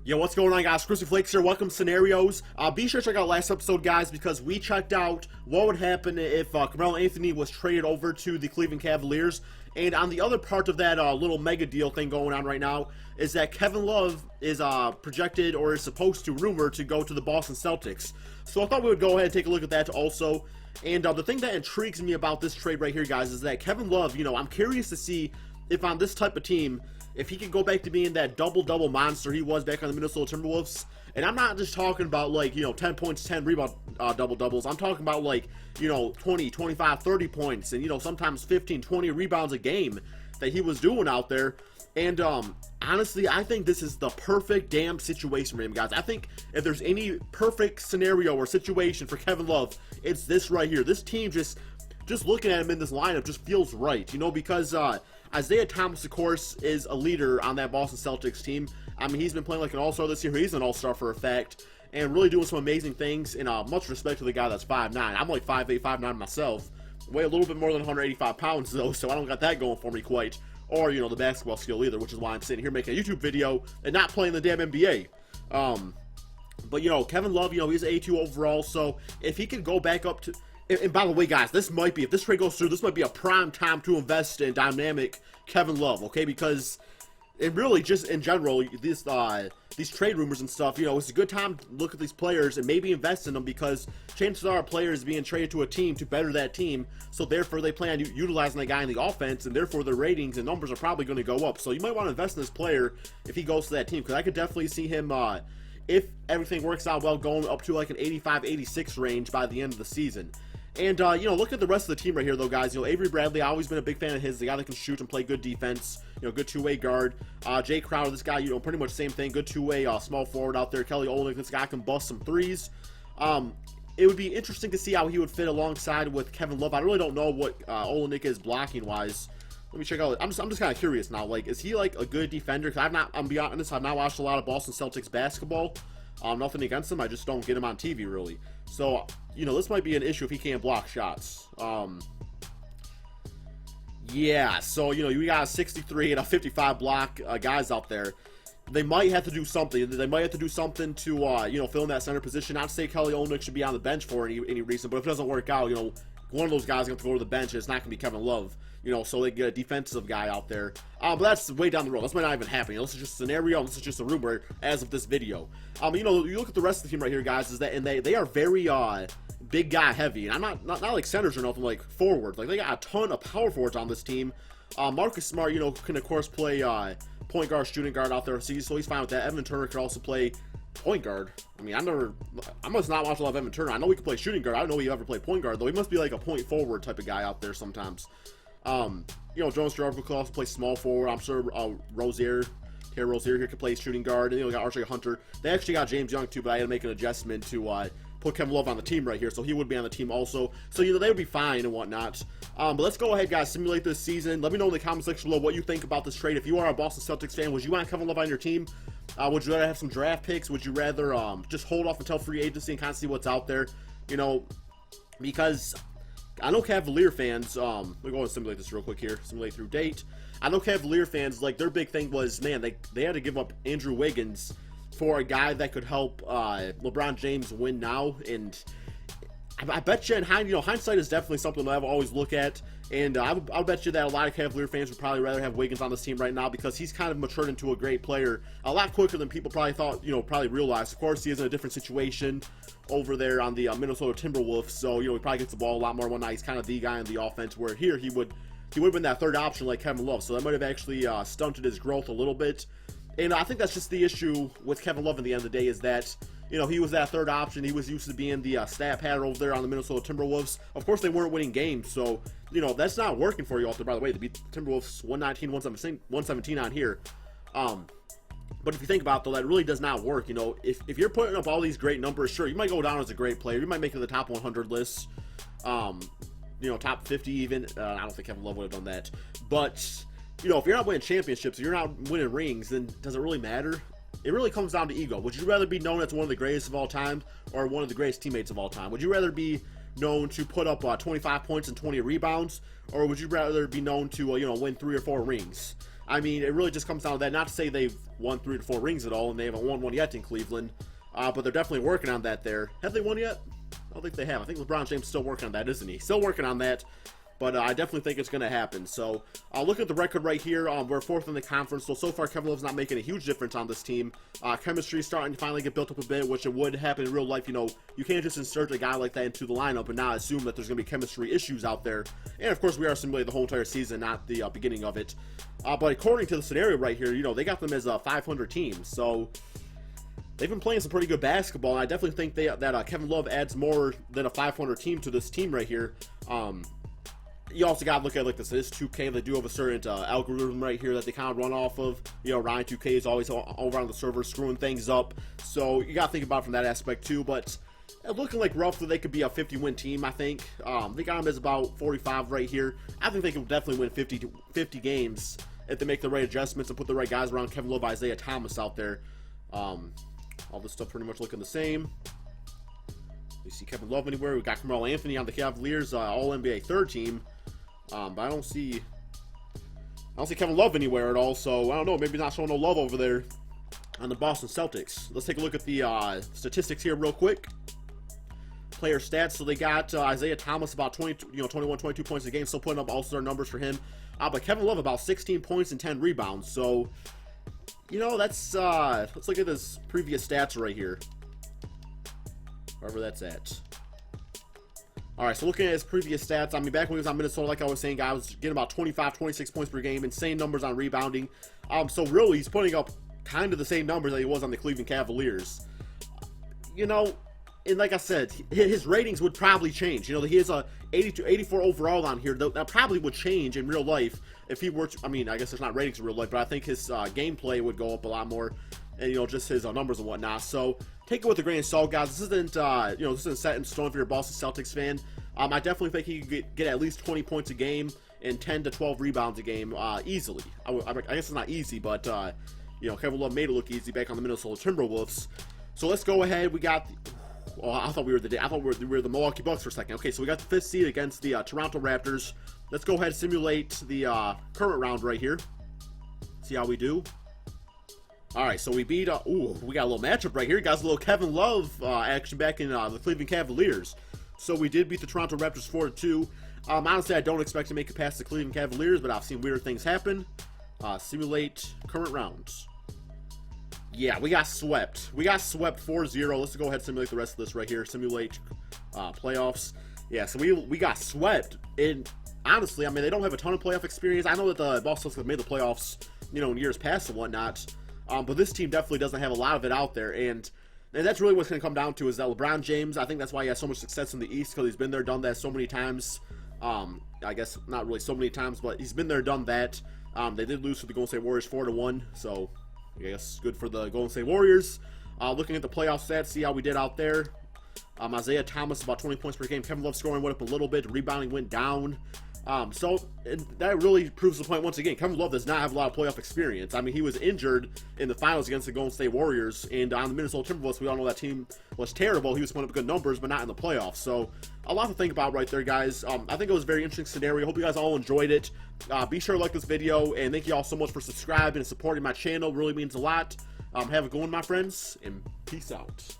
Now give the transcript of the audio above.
Yo, what's going on, guys? Crispy Flakes here. Welcome to Scenarios. Be sure to check out last episode, guys, because we checked out what would happen if Carmelo Anthony was traded over to the Cleveland Cavaliers. And on the other part of that little mega deal thing going on right now is that Kevin Love is projected or is supposed to, rumored to go to the Boston Celtics. So I thought we would go ahead and take a look at that also. And the thing that intrigues me about this trade right here, guys, is that Kevin Love, I'm curious to see if on this type of team, if he can go back to being that double-double monster he was back on the Minnesota Timberwolves. And I'm not just talking about, 10 points, 10 rebound double-doubles. I'm talking about, 20, 25, 30 points and, sometimes 15, 20 rebounds a game that he was doing out there. And, honestly, I think this is the perfect damn situation for him, guys. I think if there's any perfect scenario or situation for Kevin Love, it's this right here. This team just looking at him in this lineup just feels right, because Isaiah Thomas, of course, is a leader on that Boston Celtics team. I mean, he's been playing like an all-star this year. He's an all-star for a fact, and really doing some amazing things. And much respect to the guy that's 5'9". I'm like 5'8", 5'9" myself. Weigh a little bit more than 185 pounds, though, so I don't got that going for me quite. Or, the basketball skill either, which is why I'm sitting here making a YouTube video and not playing the damn NBA. But, Kevin Love, he's 82 overall, so if he can go back up to... And by the way, guys, if this trade goes through, this might be a prime time to invest in dynamic Kevin Love, okay? Because, and really, just in general, these trade rumors and stuff, it's a good time to look at these players and maybe invest in them, because chances are players being traded to a team to better that team, so therefore they plan on utilizing that guy in the offense, and therefore their ratings and numbers are probably going to go up. So you might want to invest in this player if he goes to that team, because I could definitely see him, if everything works out well, going up to like an 85, 86 range by the end of the season. And, look at the rest of the team right here, though, guys. Avery Bradley, I've always been a big fan of his. The guy that can shoot and play good defense, good two-way guard. Jay Crowder, this guy, pretty much same thing. Good two-way small forward out there. Kelly Olynyk, this guy can bust some threes. It would be interesting to see how he would fit alongside with Kevin Love. I really don't know what Olynyk is blocking-wise. Let me check out. I'm just kind of curious now. Is he, a good defender? Because I'm be honest, I've not watched a lot of Boston Celtics basketball. Nothing against him, I just don't get him on TV, really. So, this might be an issue if he can't block shots. Yeah, so, we got a 63 and a 55 block guys out there. They might have to do something. They might have to do something to, fill in that center position. Not to say Kelly Olynyk should be on the bench for any reason, but if it doesn't work out, one of those guys is going to go to the bench, and it's not going to be Kevin Love. So they get a defensive guy out there. But that's way down the road. This might not even happen. This is just a scenario. This is just a rumor as of this video. You look at the rest of the team right here, guys, is that, and they are very big guy heavy. And I'm not like centers or nothing, like forwards. They got a ton of power forwards on this team. Marcus Smart, can of course play point guard, shooting guard out there. So he's fine with that. Evan Turner could also play point guard. I mean, I must not watch a lot of Evan Turner. I know he can play shooting guard. I don't know he ever played point guard, though. He must be like a point forward type of guy out there sometimes. Jonas Jarvis could also play small forward. I'm sure Terry Rozier here could play shooting guard. And, got Archie Hunter. They actually got James Young, too, but I had to make an adjustment to put Kevin Love on the team right here, so he would be on the team also. So, they would be fine and whatnot. But let's go ahead, guys, simulate this season. Let me know in the comment section below what you think about this trade. If you are a Boston Celtics fan, would you want Kevin Love on your team? Would you rather have some draft picks? Would you rather just hold off until free agency and kind of see what's out there? Because I know Cavalier fans, let me go and simulate this real quick here. Simulate through date. I know Cavalier fans, their big thing was, man, they had to give up Andrew Wiggins for a guy that could help LeBron James win now. And I bet you, in hindsight is definitely something that I always look at. And I'll bet you that a lot of Cavalier fans would probably rather have Wiggins on this team right now, because he's kind of matured into a great player a lot quicker than people probably thought, probably realized. Of course, he is in a different situation over there on the Minnesota Timberwolves, so, he probably gets the ball a lot more one night. He's kind of the guy in the offense, where here he would have been that third option like Kevin Love, so that might have actually stunted his growth a little bit. And I think that's just the issue with Kevin Love at the end of the day, is that, he was that third option. He was used to being the stat pattern over there on the Minnesota Timberwolves. Of course, they weren't winning games, so, that's not working for you out there, by the way. They beat the Timberwolves 119, 117 on here. But if you think about it, though, that really does not work. If you're putting up all these great numbers, sure, you might go down as a great player. You might make it to the top 100 list, top 50 even. I don't think Kevin Love would have done that. But, if you're not winning championships, if you're not winning rings, then does it really matter? It really comes down to ego. Would you rather be known as one of the greatest of all time, or one of the greatest teammates of all time? Would you rather be known to put up 25 points and 20 rebounds, or would you rather be known to win 3 or 4 rings? I mean, it really just comes down to that. Not to say they've won 3 to 4 rings at all, and they haven't won one yet in Cleveland, but they're definitely working on that there. Have they won yet? I don't think they have. I think LeBron James is still working on that, isn't he? Still working on that. But I definitely think it's going to happen. So, look at the record right here. We're 4th in the conference. So far, Kevin Love's not making a huge difference on this team. Chemistry is starting to finally get built up a bit, which it would happen in real life. You know, you can't just insert a guy like that into the lineup and not assume that there's going to be chemistry issues out there. And, of course, we are simulating the whole entire season, not the beginning of it. But according to the scenario right here, you know, they got them as a 500 team. So they've been playing some pretty good basketball, and I definitely think that Kevin Love adds more than a 500 team to this team right here. You also got to look at like this 2K. They do have a certain algorithm right here that they kind of run off of. You know, Ryan 2K is always over on the server screwing things up. So you got to think about it from that aspect too. But looking like roughly they could be a 50-win team, I think. They got them as about 45 right here. I think they can definitely win 50 games if they make the right adjustments and put the right guys around Kevin Love, Isaiah Thomas out there. All this stuff pretty much looking the same. You see Kevin Love anywhere? We got Carmelo Anthony on the Cavaliers, All-NBA 3rd team. But I don't see Kevin Love anywhere at all, so I don't know, maybe not showing no love over there on the Boston Celtics. Let's take a look at the statistics here real quick. Player stats, so they got Isaiah Thomas about 21, 22 points a game, still putting up all-star numbers for him. But Kevin Love about 16 points and 10 rebounds, so, you know, that's, let's look at his previous stats right here. Wherever that's at. Alright, so looking at his previous stats, I mean, back when he was on Minnesota, like I was saying, I was getting about 25, 26 points per game, insane numbers on rebounding. So really, he's putting up kind of the same numbers that he was on the Cleveland Cavaliers. You know, and like I said, his ratings would probably change. You know, he has a 84 overall on here. That probably would change in real life if he were to, I mean, I guess there's not ratings in real life, but I think his gameplay would go up a lot more. And, you know, just his numbers and whatnot. So, take it with a grain of salt, guys. This isn't, this isn't set in stone if you're a Boston Celtics fan. I definitely think he could get at least 20 points a game and 10 to 12 rebounds a game easily. I guess it's not easy, but, you know, Kevin Love made it look easy back on the Minnesota Timberwolves. So, let's go ahead. We got, I thought we were the Milwaukee Bucks for a second. Okay, so we got the 5th seed against the Toronto Raptors. Let's go ahead and simulate the current round right here. See how we do. Alright, so we beat, we got a little matchup right here. Guys, a little Kevin Love action back in the Cleveland Cavaliers. So we did beat the Toronto Raptors 4-2. Honestly, I don't expect to make it past the Cleveland Cavaliers, but I've seen weird things happen. Simulate current rounds. Yeah, we got swept. We got swept 4-0. Let's go ahead and simulate the rest of this right here. Simulate playoffs. Yeah, so we got swept. And honestly, I mean, they don't have a ton of playoff experience. I know that the Boston Celtics have made the playoffs, you know, in years past and whatnot. But this team definitely doesn't have a lot of it out there, and that's really what's going to come down to is that LeBron James, I think that's why he has so much success in the East, because he's been there, done that so many times. I guess not really so many times, but he's been there, done that. They did lose to the Golden State Warriors 4-1, so I guess good for the Golden State Warriors. Looking at the playoff stats, see how we did out there. Isaiah Thomas, about 20 points per game. Kevin Love scoring went up a little bit. Rebounding went down. So that really proves the point once again. Kevin Love does not have a lot of playoff experience. I mean, he was injured in the finals against the Golden State Warriors, and on the Minnesota Timberwolves, we all know that team was terrible. He was putting up good numbers, but not in the playoffs. So a lot to think about right there, guys. I think it was a very interesting scenario. Hope you guys all enjoyed it. Be sure to like this video, and thank you all so much for subscribing and supporting my channel. It really means a lot. Have a good one, my friends, and peace out.